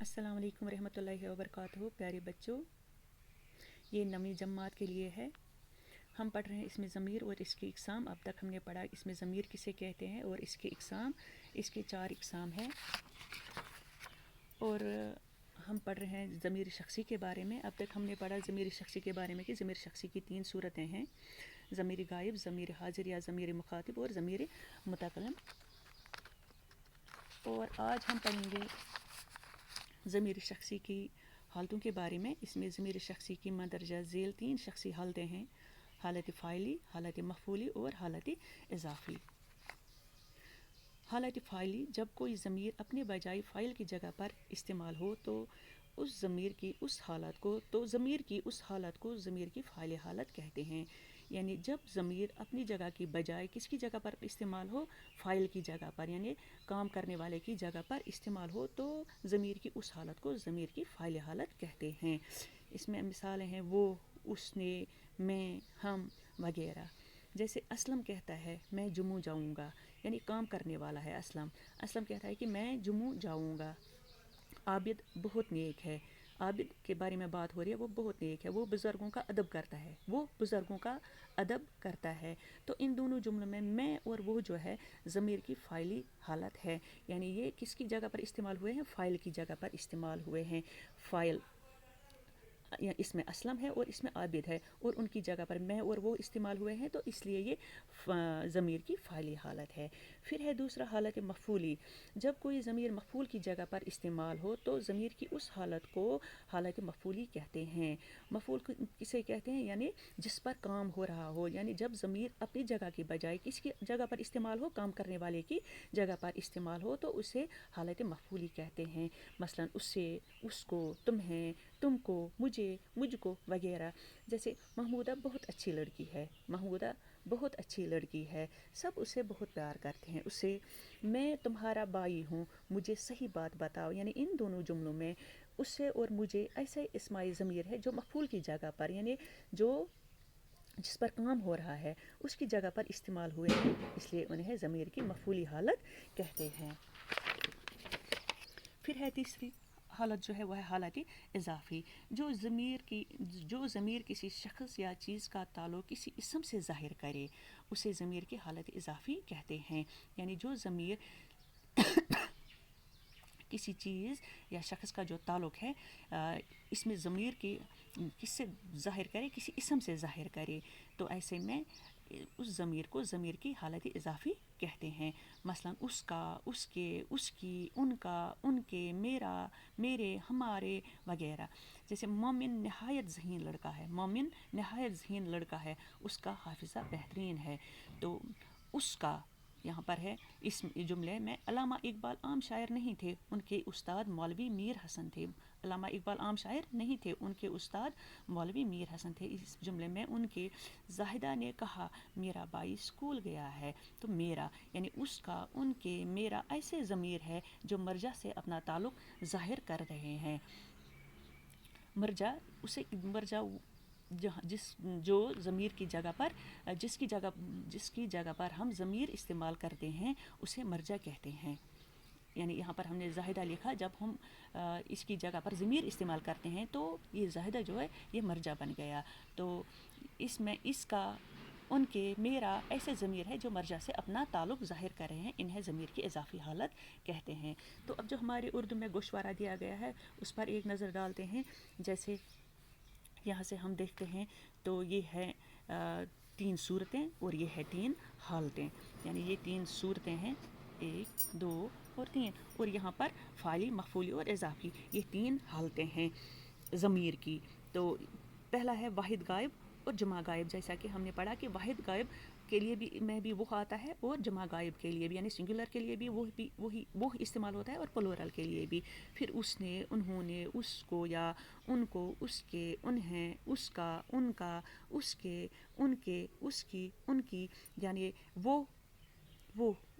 अस्सलाम वालेकुम रहमतुल्लाहि व बरकातहू। प्यारे बच्चों, ये नवी जमात के लिए है। हम पढ़ रहे हैं इसमें ज़मीर और इसकी इक़साम। अब तक हमने पढ़ा इसमें ज़मीर किसे कहते हैं और इसकी इक़साम, इसके 4 इक़साम हैं। और हम पढ़ रहे हैं ज़मीर शख्सी के बारे में। अब तक हमने पढ़ा ज़मीर शख्सी के बारे में कि ज़मीर शख्सी की 3 सूरतें हैं: ज़मीर गायब, ज़मीर हाजिर या ज़मीर मुखातिब और ज़मीर मुतकल्लिम। और आज हम पढ़ेंगे ज़मीर शख्सी की हालतों के बारे में। इसमें ज़मीर शख्सी की मंदरजा झेल 3 शख्सी हालतें हैं: हालत फ़ाइली, हालत मफ़ूली और हालत इज़ाफ़ी। हालत फ़ाइली, जब कोई ज़मीर अपने बजाय फ़ाइल की जगह पर इस्तेमाल हो तो ज़मीर की उस हालत को ज़मीर की फ़ाइल हालत कहते हैं। यानी जब ज़मीर अपनी जगह की बजाय किसकी जगह पर इस्तेमाल हो, फ़ाइल की जगह पर, यानी काम करने वाले की जगह पर इस्तेमाल हो तो ज़मीर की उस हालत को ज़मीर की फ़ाइल हालत कहते हैं। इसमें मिसालें हैं वो, उसने, मैं, हम वगैरह। जैसे असलम कहता है मैं जुम्मू जाऊँगा, यानी काम करने वाला है असलम। असलम कहता है कि मैं जुम्मू जाऊँगा। आबिद बहुत नेक है, आबिद के बारे में बात हो रही है, वो बहुत नेक है, वो बुज़ुर्गों का अदब करता है, वो बुज़ुर्गों का अदब करता है। तो इन दोनों जुमलों में मैं और वो जो है ज़मीर की फ़ाइली हालत है, यानी ये किसकी जगह पर इस्तेमाल हुए हैं, फ़ाइल की जगह पर इस्तेमाल हुए हैं। फ़ाइल इसमें असलम है और इसमें आबिद है और उनकी जगह पर मैं और वो इस्तेमाल हुए हैं, तो इसलिए ये ज़मीर की फ़ाइली हालत है। फिर है दूसरा हालत मफ़ूली। जब कोई ज़मीर मफ़ूल की जगह पर इस्तेमाल हो तो ज़मीर की उस हालत को हालत मफ़ूली कहते हैं। मफ़ूल किसे कहते हैं, यानी जिस पर काम हो रहा हो, यानी जब ज़मीर अपनी जगह की बजाय किसकी जगह पर इस्तेमाल हो, काम करने वाले की जगह पर इस्तेमाल हो तो उसे हालत मफ़ूली कहते हैं। मसलन उससे, उसको, तुम्हें, तुमको, मुझे, मुझको वगैरह। जैसे महमूदा बहुत अच्छी लड़की है, महमूदा बहुत अच्छी लड़की है, सब उसे बहुत प्यार करते हैं। उसे मैं तुम्हारा भाई हूँ, मुझे सही बात बताओ, यानी इन दोनों जुमलों में उससे और मुझे ऐसे इस्माई ज़मीर है जो मफ़ूल की जगह पर, यानी जो जिस पर काम हो रहा है उसकी जगह पर इस्तेमाल हुए हैं, इसलिए उन्हें ज़मीर की मफ़ूली हालत कहते हैं। फिर है तीसरी हालत जो है वह है हालत इज़ाफ़ी। जो ज़मीर किसी शख्स या चीज़ का ताल्लुक़ किसी इसम से ज़ाहिर करे उसे ज़मीर की हालत इज़ाफ़ी कहते हैं। यानी जो ज़मीर किसी चीज़ या शख्स का जो ताल्लुक़ है इसमें ज़मीर की किससे ज़ाहिर करे, किसी इसम से ज़ाहिर करे, तो ऐसे में उस ज़मीर को ज़मीर की हालत इज़ाफ़ी कहते हैं। मसलन उसका, उसके, उसकी, उनका, उनके, मेरा, मेरे, हमारे वगैरह। जैसे मोमिन नहायत ज़हीन लड़का है, मोमिन नहायत ज़हीन लड़का है, उसका हाफिज़ा बेहतरीन है, तो उसका यहाँ पर है। इस जुमले में अल्लामा इकबाल आम शायर नहीं थे, उनके उस्ताद मौलवी मीर हसन थे। अल्लामा इकबाल आम शायर नहीं थे, उनके उस्ताद मौलवी मीर हसन थे। इस जुमले में उनके जाहिदा ने कहा मेरा भाई स्कूल गया है, तो मेरा यानी उसका, उनके, मेरा ऐसे ज़मीर है जो मर्जा से अपना ताल्लुक़ ज़ाहिर कर रहे हैं। मर्जा जो ज़मीर की जगह पर जिसकी जगह पर हम ज़मीर इस्तेमाल करते हैं उसे मर्जा कहते हैं। यानी यहाँ पर हमने ज़ाहिदा लिखा, जब हम इसकी जगह पर ज़मीर इस्तेमाल करते हैं तो ये ज़ाहिदा जो है ये मर्जा बन गया। तो इसमें इसका, उनके, मेरा ऐसे ज़मीर है जो मर्जा से अपना ताल्लुक़ ज़ाहिर कर रहे हैं, इन्हें ज़मीर की इज़ाफ़ी हालत कहते हैं। तो अब जो हमारे उर्दू में गोशवारा दिया गया है उस पर एक नज़र डालते हैं। जैसे यहाँ से हम देखते हैं तो ये है 3 सूरतें और ये है 3 हालतें, यानी ये 3 सूरतें हैं, 1, 2 और 3, और यहाँ पर फ़ाइली, मफ़ूली और इज़ाफ़ी, ये 3 हालतें हैं ज़मीर की। तो पहला है वाहिद गायब और जमा गायब। जैसा कि हमने पढ़ा कि वाहिद गायब के लिए भी वो आता है और जमा गायब के लिए भी, यानी सिंगुलर के लिए भी वो इस्तेमाल होता है और प्लूरल के लिए भी। फिर उसने, उन्होंने, उसको या उनको, उसके, उन्हें, उसका, उनका, उसके, उनके, उसकी, उनकी, यानी वो,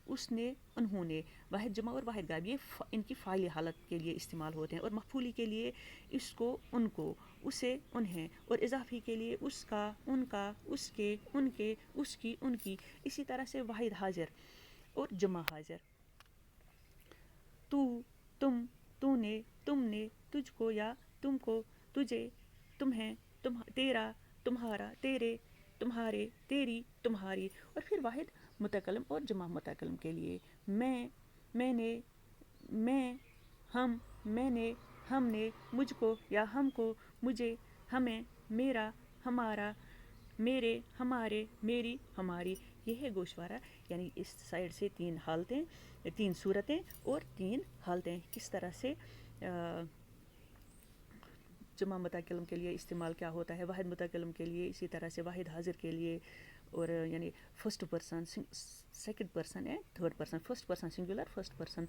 उसने, उन्होंने। वाहिद जमा और वाहिद गायब ये इनकी फ़ाइली हालत के लिए इस्तेमाल होते हैं। और मफ़ूली के लिए इसको, उनको, उसे, उन्हें, और इज़ाफ़ी के लिए उसका, उनका, उसके, उनके, उसकी, उनकी। इसी तरह से वाहिद हाजिर और जमा हाजिर, तू, तुम, तूने, तुमने, نے، تجھ کو یا تم کو، تجھے، تمہیں، تیرا، تمہارا، تیرے، تمہارے، تیری، تمہاری. اور پھر واحد متکلم اور جمع متکلم کے لیے میں نے، میں، ہم، میں نے، ہم نے، مجھ کو یا ہم کو، مجھے، ہمیں، میرا، ہمارا، میرے، ہمارے، میری، ہماری. یہ ہے گوشوارہ. یعنی اس سائڈ سے 3 حالتیں، 3 صورتیں اور 3 حالتیں. کس طرح سے جمع متکلم کے لیے استعمال کیا ہوتا ہے، واحد متکلم کے لیے اسی طرح سے واحد حاضر کے لیے. اور یعنی first person, second person and third person. First person singular, first person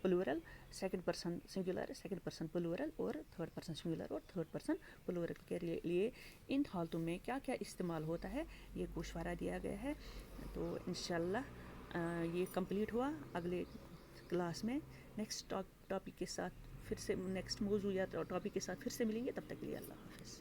plural, second person singular, second person plural, اور تھرڈ پرسن سنگولر اور تھرڈ پرسن پلورل کے لیے ان حالتوں میں کیا کیا استعمال ہوتا ہے یہ گوشوارہ دیا گیا ہے. تو انشاءاللہ یہ کمپلیٹ ہوا. اگلے کلاس میں نیکسٹ ٹاپک کے ساتھ پھر سے، نیکسٹ موضوع یا ٹاپک کے ساتھ پھر سے ملیں گے. تب تک کے لیے اللہ حافظ.